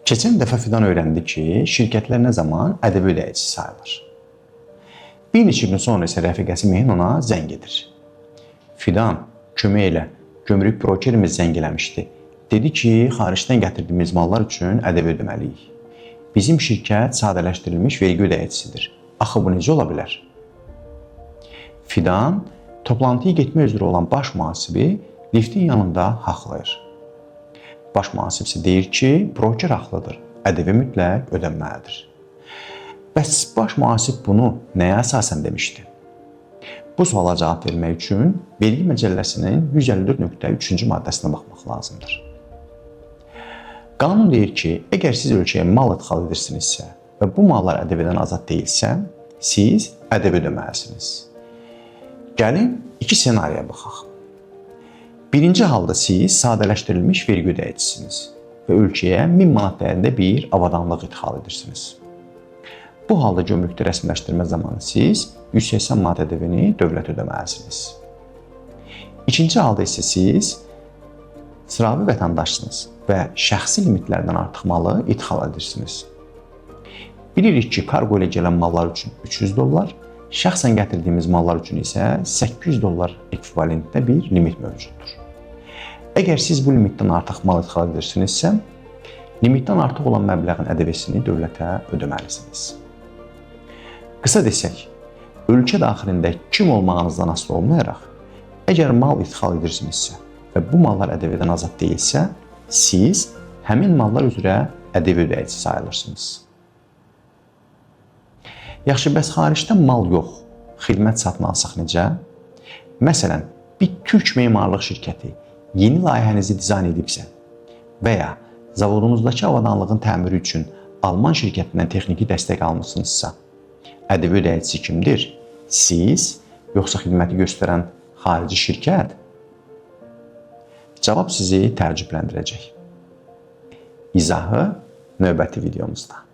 Keçən dəfə Fidan öyrəndi ki, şirkətlər nə zaman ədəbi ödəyicisi sayılır. Bir neçə gün sonra isə rəfiqəsi Mehin ona zəng edir. Fidan, kömək elə, gömrük brokerimiz zəng eləmişdi. Dedi ki, xaricdən gətirdiyimiz mallar üçün ədəbi ödəməliyik. Bizim şirkət sadələşdirilmiş vergi ödəyicisidir. Axı bu necə ola bilər? Fidan, toplantıya getmək üzrə olan baş mühasibi liftin yanında haqlayır. Baş mühasib isə deyir ki, broker haqlıdır, ədəbi mütləq ödənməlidir. Bəs baş mühasib bunu nəyə əsasən demişdi? Bu suala cavab vermək üçün Vergi Məcəlləsinin 154.3-cü maddəsinə baxmaq lazımdır. Qanun deyir ki, əgər siz ölkəyə mal idxal edirsinizsə və bu mallar ədəbiyyatdan azad deyilsə, siz ədəbi ödəməlisiniz. Gəlin iki senariyə baxaq. Birinci halda siz sadələşdirilmiş vergi ödəyicisiniz və ölkəyə 1000 manat dəyərində bir avadanlıq idxal edirsiniz. Bu halda gömrükdə rəsmiləşdirmə zamanı siz 180 manat ədəbini dövlət ödəməlisiniz. İkinci halda isə siz sıravi vətəndaşsınız və şəxsi limitlərdən artıq malı idxal edirsiniz. Bilirik ki, kargo ilə gələn mallar üçün $300, şəxsən gətirdiyimiz mallar üçün isə $800 ekvivalentində bir limit mövcuddur. Əgər siz bu limitdən artıq mal idxal edirsinizsə, limitdən artıq olan məbləğin ədəbəsini dövlətə ödəməlisiniz. Qısa desək, ölkə daxilində kim olmağınızdan asılı olmayaraq, əgər mal idxal edirsinizsə və bu mallar ədəbiyyatdan azad deyilsə, siz həmin mallar üzrə ədəbi ödəyicisi sayılırsınız. Yaxşı, bəs xaricdən mal yox, xidmət satın alsaq necə? Məsələn, bir türk memarlıq şirkəti yeni layihənizi dizayn edibsə və ya zavodunuzdakı avadanlığın təmiri üçün Alman şirkətindən texniki dəstək almışsınızsa, ədəbi ödəyicisi kimdir? Siz, yoxsa xidməti göstərən xarici şirkət? Cavab sizi təəccübləndirəcək. İzahı növbəti videomuzda.